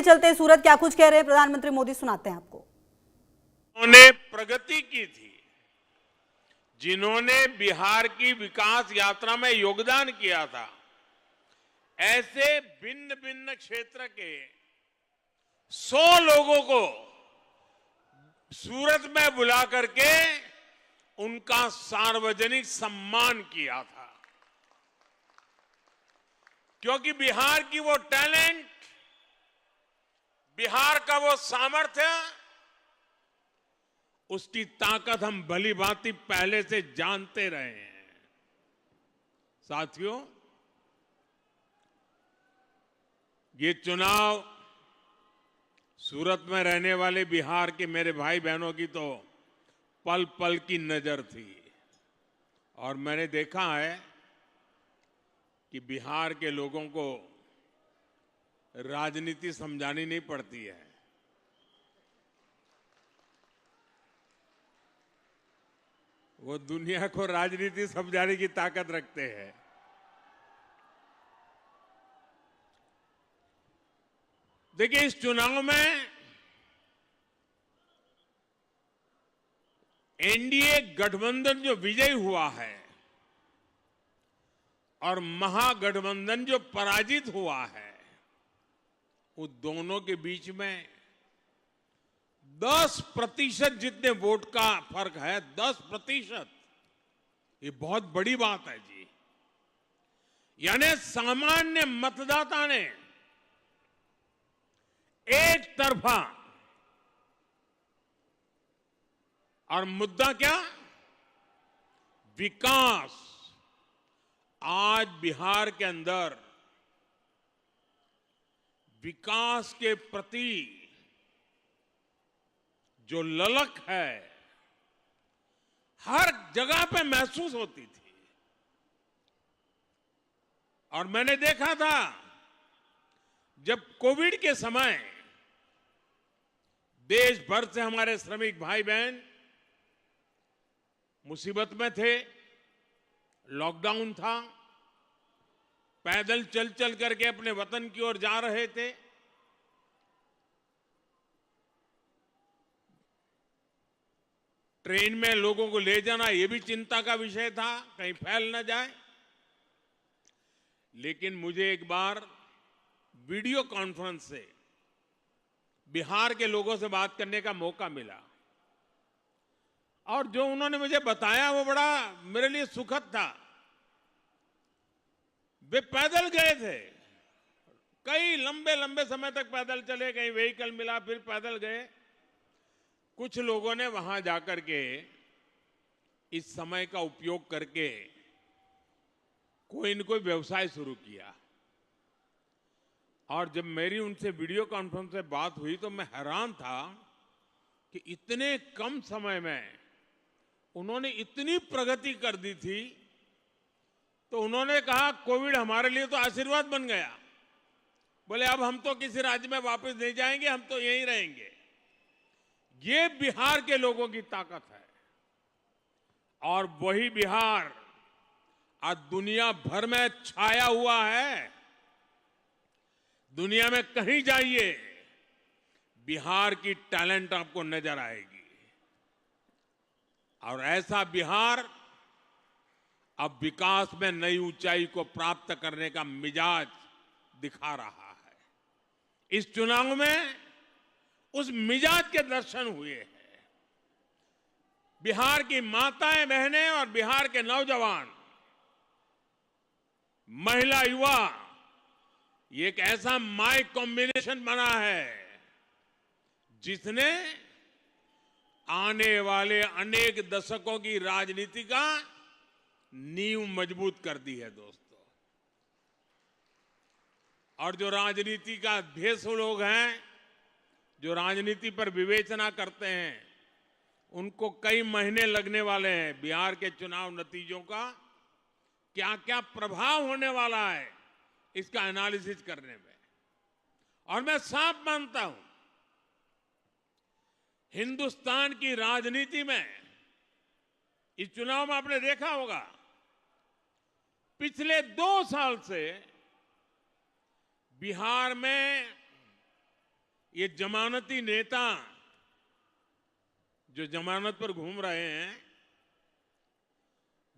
चलते हैं सूरत, क्या कुछ कह रहे हैं प्रधानमंत्री मोदी, सुनाते हैं आपको। उन्होंने प्रगति की थी, जिन्होंने बिहार की विकास यात्रा में योगदान किया था, ऐसे भिन्न भिन्न क्षेत्र के 100 लोगों को सूरत में बुला करके उनका सार्वजनिक सम्मान किया था, क्योंकि बिहार की वो टैलेंट, बिहार का वो सामर्थ्य, उसकी ताकत हम भली भांति पहले से जानते रहे हैं। साथियों, ये चुनाव सूरत में रहने वाले बिहार के मेरे भाई बहनों की तो पल पल की नजर थी, और मैंने देखा है कि बिहार के लोगों को राजनीति समझानी नहीं पड़ती है। वो दुनिया को राजनीति समझाने की ताकत रखते हैं। देखिए, इस चुनाव में एनडीए गठबंधन जो विजयी हुआ है और महागठबंधन जो पराजित हुआ है, उन दोनों के बीच में 10% जितने वोट का फर्क है, 10%, ये बहुत बड़ी बात है जी। यानी सामान्य मतदाता ने एक तरफा, और मुद्दा क्या? विकास। आज बिहार के अंदर विकास के प्रति जो ललक है, हर जगह पे महसूस होती थी। और मैंने देखा था, जब कोविड के समय देश भर से हमारे श्रमिक भाई बहन मुसीबत में थे, लॉकडाउन था, पैदल चल चल करके अपने वतन की ओर जा रहे थे, ट्रेन में लोगों को ले जाना ये भी चिंता का विषय था, कहीं फैल न जाए। लेकिन मुझे एक बार वीडियो कॉन्फ्रेंस से बिहार के लोगों से बात करने का मौका मिला, और जो उन्होंने मुझे बताया वो बड़ा मेरे लिए सुखद था। वे पैदल गए थे, कई लंबे लंबे समय तक पैदल चले, कहीं व्हीकल मिला फिर पैदल गए। कुछ लोगों ने वहां जाकर के इस समय का उपयोग करके कोई न कोई व्यवसाय शुरू किया, और जब मेरी उनसे वीडियो कॉन्फ्रेंस से बात हुई तो मैं हैरान था कि इतने कम समय में उन्होंने इतनी प्रगति कर दी थी। तो उन्होंने कहा, कोविड हमारे लिए तो आशीर्वाद बन गया। बोले, अब हम तो किसी राज्य में वापस नहीं जाएंगे, हम तो यहीं रहेंगे। ये बिहार के लोगों की ताकत है, और वही बिहार आज दुनिया भर में छाया हुआ है। दुनिया में कहीं जाइए, बिहार की टैलेंट आपको नजर आएगी, और ऐसा बिहार अब विकास में नई ऊंचाई को प्राप्त करने का मिजाज दिखा रहा है। इस चुनाव में उस मिजाज के दर्शन हुए हैं। बिहार की माताएं बहनें और बिहार के नौजवान, महिला युवा, ये एक ऐसा माई कॉम्बिनेशन बना है जिसने आने वाले अनेक दशकों की राजनीति का नींव मजबूत कर दी है दोस्तों। और जो राजनीति का भेषु लोग हैं, जो राजनीति पर विवेचना करते हैं, उनको कई महीने लगने वाले हैं बिहार के चुनाव नतीजों का क्या क्या प्रभाव होने वाला है इसका एनालिसिस करने में। और मैं साफ मानता हूं, हिंदुस्तान की राजनीति में इस चुनाव में आपने देखा होगा, पिछले 2 साल से बिहार में ये जमानती नेता जो जमानत पर घूम रहे हैं,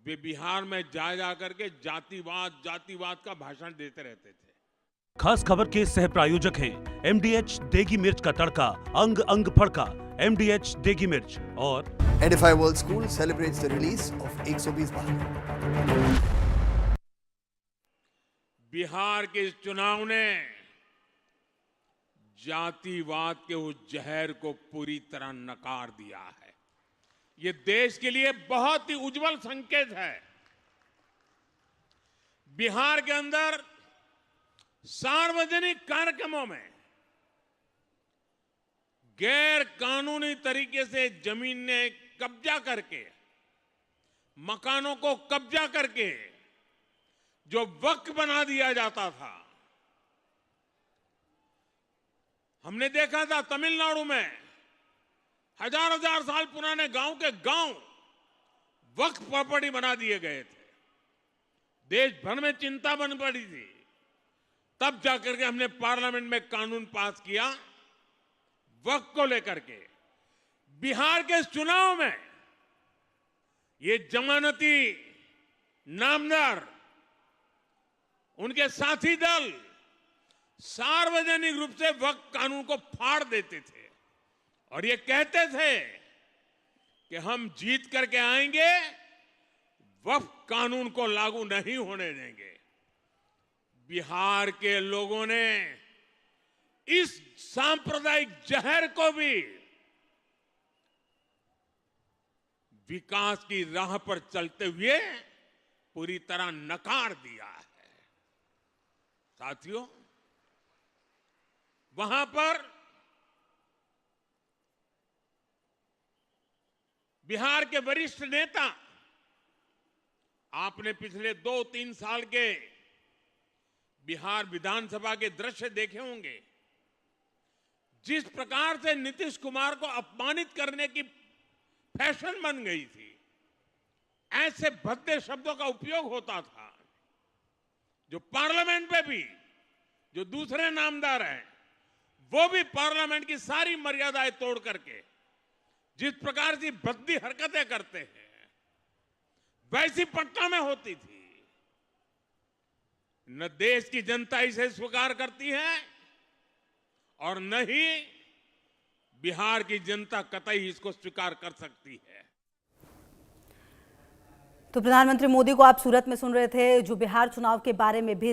वे बिहार में जा जा करके जातिवाद का भाषण देते रहते थे। खास खबर के सह प्रायोजक हैं एमडीएच देगी मिर्च का तड़का, अंग अंग फड़का, एमडीएच देगी मिर्च। और Edify World School celebrates the release of 120 बार। बिहार के इस चुनाव ने जातिवाद के उस जहर को पूरी तरह नकार दिया है। ये देश के लिए बहुत ही उज्जवल संकेत है। बिहार के अंदर सार्वजनिक कार्यक्रमों में गैर कानूनी तरीके से जमीन ने कब्जा करके, मकानों को कब्जा करके जो वक्फ बना दिया जाता था, हमने देखा था तमिलनाडु में हजार हजार साल पुराने गांव के गांव वक्फ प्रॉपर्टी बना दिए गए थे। देश भर में चिंता बन पड़ी थी। तब जाकर के हमने पार्लियामेंट में कानून पास किया वक्फ को लेकर के। बिहार के चुनाव में ये जमानती नामदार, उनके साथी दल सार्वजनिक रूप से वक्फ कानून को फाड़ देते थे और ये कहते थे कि हम जीत करके आएंगे, वक्फ कानून को लागू नहीं होने देंगे। बिहार के लोगों ने इस सांप्रदायिक जहर को भी विकास की राह पर चलते हुए पूरी तरह नकार दिया है। साथियों, वहां पर बिहार के वरिष्ठ नेता, आपने पिछले 2-3 साल के बिहार विधानसभा के दृश्य देखे होंगे। जिस प्रकार से नीतीश कुमार को अपमानित करने की फैशन बन गई थी, ऐसे भद्दे शब्दों का उपयोग होता था, जो पार्लियामेंट में भी जो दूसरे नामदार हैं वो भी पार्लियामेंट की सारी मर्यादाएं तोड़ करके जिस प्रकार की भद्दी हरकतें करते हैं, वैसी पटना में होती थी। न देश की जनता इसे स्वीकार करती है और न ही बिहार की जनता कतई इसको स्वीकार कर सकती है। तो प्रधानमंत्री मोदी को आप सूरत में सुन रहे थे, जो बिहार चुनाव के बारे में भी